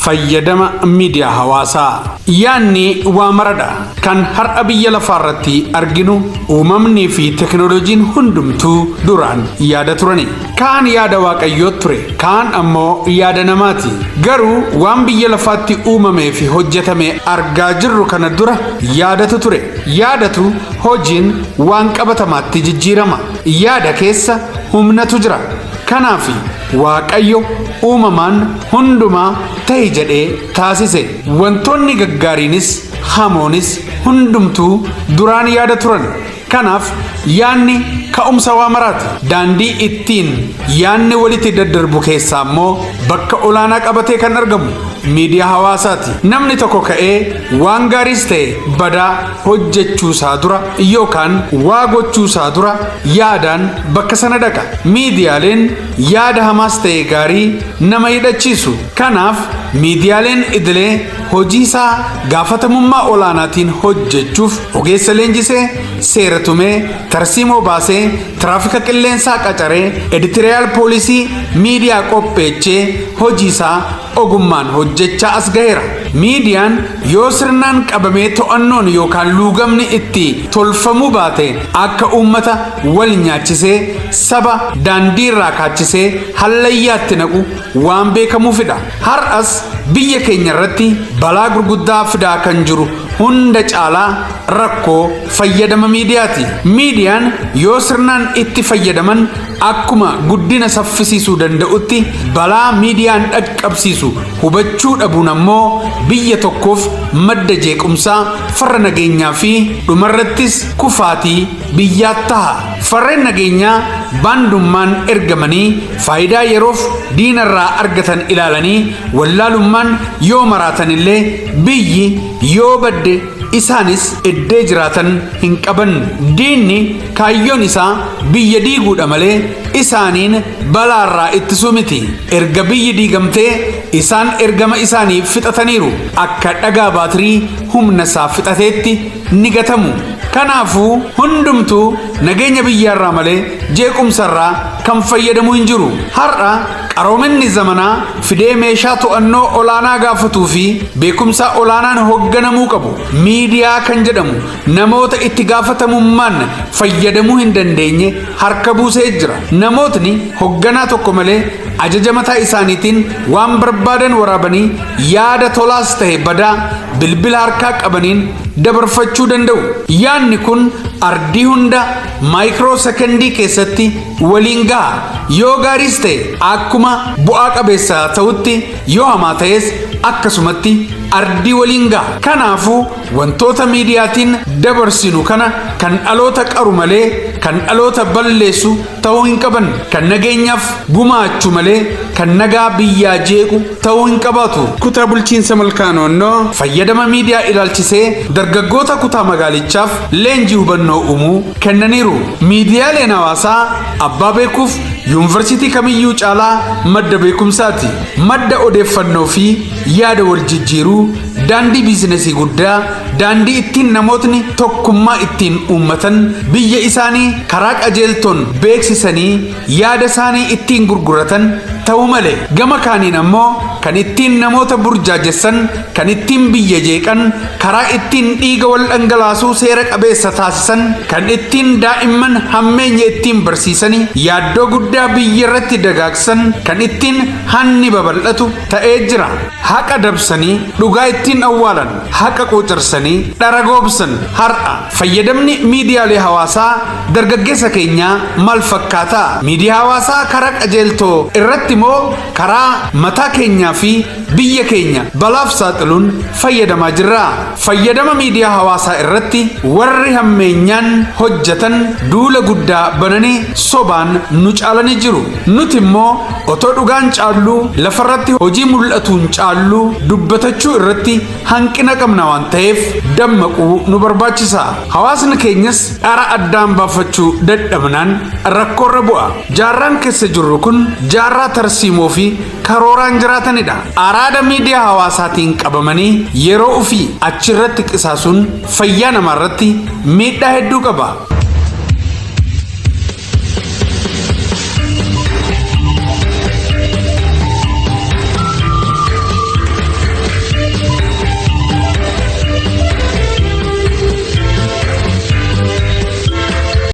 fayyadama miidiyaa hawaasaa. Yaanni waa maradha kan har'a biyya lafaarratti arginu uumamnii fi teknooloojiin hundumtuu duraan yaada turani. Kaan yaada waaqayyoo ture, kaan ammoo yaada namaati. Garuu waan biyya lafaatti uumamee fi hojjetame argaa jirru kana dura yaadatu ture. Yaadatu hojiin waan qabatamaatti jijjiirama. Yaada keessa humnatu jira. Kanaafi waaqayyo uumamaan hundumaa ta'e jedhee taasise. Wantoonni gaggaariinis hamoonis hundumtuu duraan yaada turan. Kanaaf yaanni ka'umsa waa maraati. Daandii ittiin yaanni walitti daddarbu keessaa immoo bakka olaanaa qabatee kan argamu miidiyaa hawaasaati. Namni tokko ka'ee waan gaariis ta'e badaa hojjechuusaa dura yookaan waa gochuusaa dura yaadaan bakka sana dhaqa. Miidiyaaleen yaada hamaas ta'e gaarii nama hidhachiisu. Kanaaf miidiyaaleen idilee hojiisaa gaafatamummaa olaanaatiin hojjechuuf ogeessa leenjisee, seera tumee, tarsiimoo baasee, tiraafika qilleensaa qacaree, editiriyaal poolisii miidiyaa qopheechee hojiisaa ogummaan hojjechaa as gaheera. Miidiyaan yoo sirnaan qabamee to'annoon yookaan luugamni itti tolfamuu baate akka uummata wal nyaachisee saba daandii irraa kaachisee hallayyaatti naqu waan beekamuufidha. Har'as biyya keenya irratti balaa gurguddaa fidaa kan jiru hunda caalaa rakkoo fayyadama miidiyaati. Miidiyaan yoo sirnaan itti fayyadaman akkuma guddina saffisiisuu danda'utti balaa miidiyaan dhaqqabsiisu hubachuu dhabuun ammoo biyya tokkoof madda jeequmsaa, farra nageenyaa fi dhumarrattis kufaatii biyyaa ta'a. Farreen nageenyaa baandummaan ergamanii faayidaa yeroof diinarraa argatan ilaalanii wallaalummaan yoo maraatan illee biyyi yoo badde isaanis iddee jiraatan hin qaban. Diinni kaayyoon isaa biyya diiguudha malee isaaniin balaarraa ittisuu miti. Erga biyyi diigamtee isaan ergama isaanii fixataniiru. Akka dhagaa baatirii humna isaa fixateetti ni gatamu. Kanaafuu hundumtuu nageenya biyyaarraa malee jeequmsarraa kan fayyadamu hin jiru. Har'a qaroominni zamanaa fidee meeshaa to'annoo olaanaa gaafatuu fi beekumsa olaanaan hoogganamuu qabu. Miidiyaa kan jedhamu namoota itti gaafatamummaan fayyadamuu hin dandeenye harka buusee jira. Namootni hoogganaa tokko malee ajaja mataa isaaniitiin waan barbaadan waraabanii yaada tolaas ta'e badaa bilbila harkaa qabaniin dabarfachuu danda'u. Yaanni kun ardii hunda maayikiroo sekendii keessatti waliin gaha. Yoo gaariis ta'e akkuma bu'aa qabeessa ta'utti, yoo hamaa ta'es akkasumatti ardii waliin gaha. Kanaafuu wantoota miidiyaatiin dabarsinu kana kan dhaloota qaru malee kan dhaloota balleessu ta'uu hin qaban. Kan nageenyaaf gumaachuu malee kan nagaa biyyaa jeequ ta'uu hin qabaatu. Kutaa bulchiinsa malkaa naannoo fayyadama miidiyaa ilaalchisee dargaggoota kutaa magaalichaaf leenjii hubannoo uumuu kennaniiru. Miidiyaaleen hawaasaa abbaa beekuuf yuunivarsiitii kamiyyuu caalaa madda beekumsaati. Madda odeeffannoo fi yaada wal jijjiiruu, daandii biizinasii guddaa, daandii ittiin namootni tokkummaa ittiin uummatan, biyya isaanii karaa qajeeltoon beeksisanii yaada isaanii ittiin gurguratan ta'uu malee gama kaaniin ammoo kan ittiin namoota burjaajessan, kan ittiin biyya jeeqan, karaa ittiin dhiiga wal dhangalaasuu seera qabeessa taasisan, kan ittiin daa'imman hammeenya ittiin barsiisanii, yaaddoo guddaa biyya irratti dagaagsan, kan ittiin hanni babal'atu ta'ee jira. Haqa dabsanii dhugaa ittiin awwaalan, haqa qocarsanii dhara goobsan. Har'a fayyadamni miidiyaalee hawaasaa dargaggeessa keenyaa maal fakkaata? Miidiyaa hawaasaa karaa qajeeltoo irratti moo karaa mataa keenyaa fi biyya keenya balaaf saaxiluun fayyadamaa jirra? Fayyadama miidiyaa hawaasaa irratti warri hammeenyaan hojjetan duula guddaa bananii sobaan nu caalanii jiru. Nuti immoo otoo dhugaan caalluu lafarratti hojii mul'atuun caalluu dubbatachuu irratti hanqina qabna waan ta'eef dammaquu nu barbaachisa. Hawaasni keenyas dhara addaan baafachuu dadhabnaan rakkoorra bu'a. Jaarraan keessa jirru kun jaarraa tarsiimoo fi karooraan jiraatanidha. Araada miidiyaa hawaasaatiin qabamanii yeroo ofii achirratti qisaasuun fayyaa namaarratti miidhaa hedduu qaba.